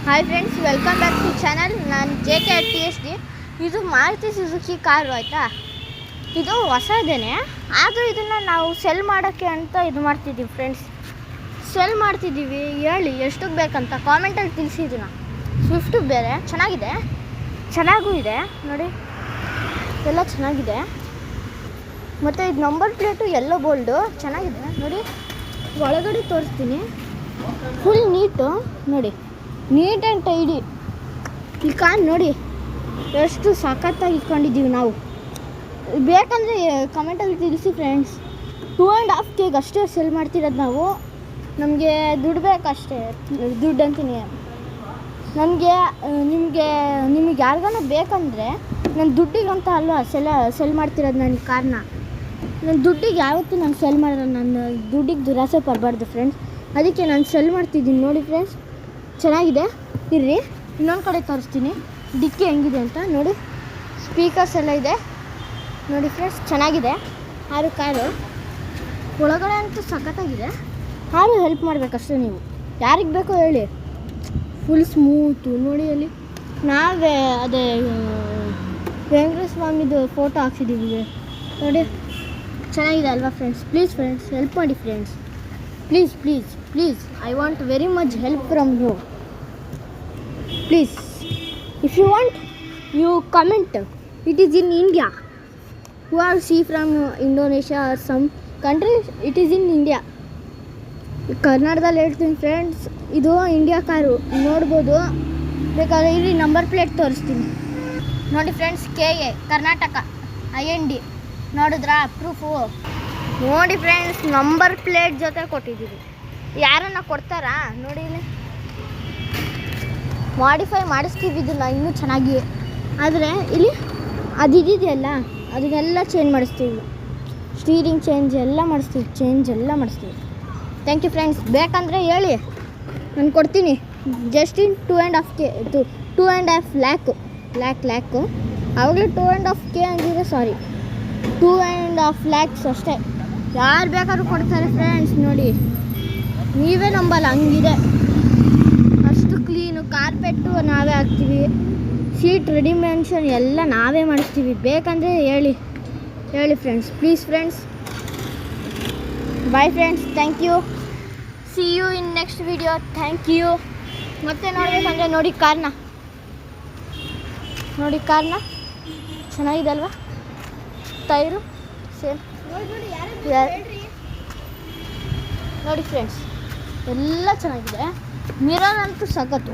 Hi friends, welcome back to channel. ನಾನು JK@TSD. ಇದು Maruti Suzuki car ಆಯಿತಾ. ಇದು ಹೊಸದೇನೆ, ಆದರೂ ಇದನ್ನು ನಾವು ಸೆಲ್ ಮಾಡೋಕ್ಕೆ ಅಂತ ಇದು ಮಾಡ್ತಿದ್ದೀವಿ ಫ್ರೆಂಡ್ಸ್. ಸೆಲ್ ಮಾಡ್ತಿದ್ದೀವಿ, ಹೇಳಿ ಎಷ್ಟಕ್ಕೆ ಬೇಕಂತ ಕಾಮೆಂಟಲ್ಲಿ ತಿಳಿಸಿದ್ದೀನ. ಸ್ವಿಫ್ಟು ಬೇರೆ ಚೆನ್ನಾಗಿದೆ, ಚೆನ್ನಾಗೂ ಇದೆ ನೋಡಿ, ಎಲ್ಲ ಚೆನ್ನಾಗಿದೆ. ಮತ್ತು ಇದು ನಂಬರ್ ಪ್ಲೇಟು ಎಲ್ಲೋ ಬೋಲ್ಡು ಚೆನ್ನಾಗಿದೆ ನೋಡಿ. ಒಳಗಡೆ ತೋರಿಸ್ತೀನಿ, ಫುಲ್ ನೀಟು ನೋಡಿ, ನೀಟ್ ಆ್ಯಂಡ್ ಟೈಡಿ. ಈ ಕಾರ್ ನೋಡಿ ಎಷ್ಟು ಸಖತ್ತಾಗಿ ಇಟ್ಕೊಂಡಿದ್ದೀವಿ ನಾವು. ಬೇಕಂದರೆ ಕಮೆಂಟಲ್ಲಿ ತಿಳಿಸಿ ಫ್ರೆಂಡ್ಸ್. 2.5K ಅಷ್ಟೇ ಸೆಲ್ ಮಾಡ್ತಿರೋದು ನಾವು. ನಮಗೆ ದುಡ್ಡು ಬೇಕಷ್ಟೇ, ದುಡ್ಡು ಅಂತೀನಿ. ನಿಮಗೆ ಯಾರಿಗಾನ ಬೇಕಂದರೆ ನನ್ನ ದುಡ್ಡಿಗಂತ ಅಲ್ವಾ ಸೆಲ್ ಮಾಡ್ತಿರೋದು ನಾನು ಈ ಕಾರ್ನ. ನನ್ನ ದುಡ್ಡಿಗೆ ಯಾವತ್ತೂ ನಾನು ಸೆಲ್ ಮಾಡೋದು, ನನ್ನ ದುಡ್ಡಿಗೆ ದುರಾಸೆ ಪಡಬಾರ್ದು ಫ್ರೆಂಡ್ಸ್. ಅದಕ್ಕೆ ನಾನು ಸೆಲ್ ಮಾಡ್ತಿದ್ದೀನಿ ನೋಡಿ ಫ್ರೆಂಡ್ಸ್. ಚೆನ್ನಾಗಿದೆ, ಇರ್ರಿ ಇನ್ನೊಂದು ಕಡೆ ತೋರಿಸ್ತೀನಿ ಡಿಕ್ಕಿ ಹೆಂಗಿದೆ ಅಂತ ನೋಡಿ. ಸ್ಪೀಕರ್ಸ್ ಎಲ್ಲ ಇದೆ ನೋಡಿ ಫ್ರೆಂಡ್ಸ್, ಚೆನ್ನಾಗಿದೆ. ಕಾರು ಒಳಗಡೆ ಅಂತೂ ಸಖತ್ತಾಗಿದೆ. ಯಾರು ಹೆಲ್ಪ್ ಮಾಡಬೇಕಷ್ಟೇ, ನೀವು ಯಾರಿಗೆ ಬೇಕೋ ಹೇಳಿ. ಫುಲ್ ಸ್ಮೂತು ನೋಡಿ. ಅಲ್ಲಿ ನಾವೇ ಅದೇ ವೆಂಕಟೇಶ್ವರ ಸ್ವಾಮಿದು ಫೋಟೋ ಹಾಕ್ಸಿದ್ದೀವಿ ನೋಡಿ. ಚೆನ್ನಾಗಿದೆ ಅಲ್ವಾ ಫ್ರೆಂಡ್ಸ್? ಪ್ಲೀಸ್ ಫ್ರೆಂಡ್ಸ್ ಹೆಲ್ಪ್ ಮಾಡಿ friends, please please please. I want very much help from you. Please, if you want, you comment. It is in India. Who are see from Indonesia or some countries? It is in India. ಕರ್ನಾಟಕದಲ್ಲಿ ಹೇಳ್ತೀನಿ friends, ಇದು India car ನೋಡ್ಬೋದು. ಬೇಕಾದ್ರೆ ಇಲ್ಲಿ number plate ತೋರಿಸ್ತೀನಿ ನೋಡಿ friends. KA Karnataka IND ನೋಡಿದ್ರಾ proof ನೋಡಿ ಫ್ರೆಂಡ್ಸ್. ನಂಬರ್ ಪ್ಲೇಟ್ ಜೊತೆ ಕೊಟ್ಟಿದ್ದೀವಿ. ಯಾರನ್ನ ಕೊಡ್ತಾರಾ ನೋಡಿ. ಇಲ್ಲಿ ಮಾಡಿಫೈ ಮಾಡಿಸ್ತೀವಿ ಇದನ್ನು ಇನ್ನೂ ಚೆನ್ನಾಗಿ. ಆದರೆ ಇಲ್ಲಿ ಅದಿದೆಯಲ್ಲ, ಅದನ್ನೆಲ್ಲ ಚೇಂಜ್ ಮಾಡಿಸ್ತೀವಿ. ಸ್ಟೀರಿಂಗ್ ಚೇಂಜ್ ಎಲ್ಲ ಮಾಡಿಸ್ತೀವಿ. Thank you friends. ಬೇಕಂದರೆ ಹೇಳಿ, ನಾನು ಕೊಡ್ತೀನಿ. ಜಸ್ಟ್ ಇನ್ 2.5K 2.5 ಲ್ಯಾಕ್ ಆವಾಗಲೇ 2.5K ಅಂದಿದೆ, ಸಾರಿ 2.5 lakhs ಅಷ್ಟೇ. ಯಾರು ಬೇಕಾದ್ರೂ ಕೊಡ್ತಾರೆ ಫ್ರೆಂಡ್ಸ್ ನೋಡಿ, ನೀವೇ ನಂಬಲ್ಲ, ಹಂಗಿದೆ. ಅಷ್ಟು ಕ್ಲೀನು, ಕಾರ್ಪೆಟ್ಟು ನಾವೇ ಹಾಕ್ತೀವಿ, ಸೀಟ್ ರೆಡಿಮೆನ್ಷನ್ ಎಲ್ಲ ನಾವೇ ಮಾಡಿಸ್ತೀವಿ. ಬೇಕಂದರೆ ಹೇಳಿ friends, please friends. Bye friends, thank you. See you in next video. Thank you. ಮತ್ತೆ ನೋಡಬೇಕಂದ್ರೆ ನೋಡಿ ಕಾರ್ನ ಚೆನ್ನಾಗಿದೆ ಅಲ್ವಾ? ಟೈರು ಸೇಮ್ ನೋಡಿ ಫ್ರೆಂಡ್ಸ್, ಎಲ್ಲ ಚೆನ್ನಾಗಿದೆ. ಮಿರರ್ ಅಂತೂ ಸಖತ್.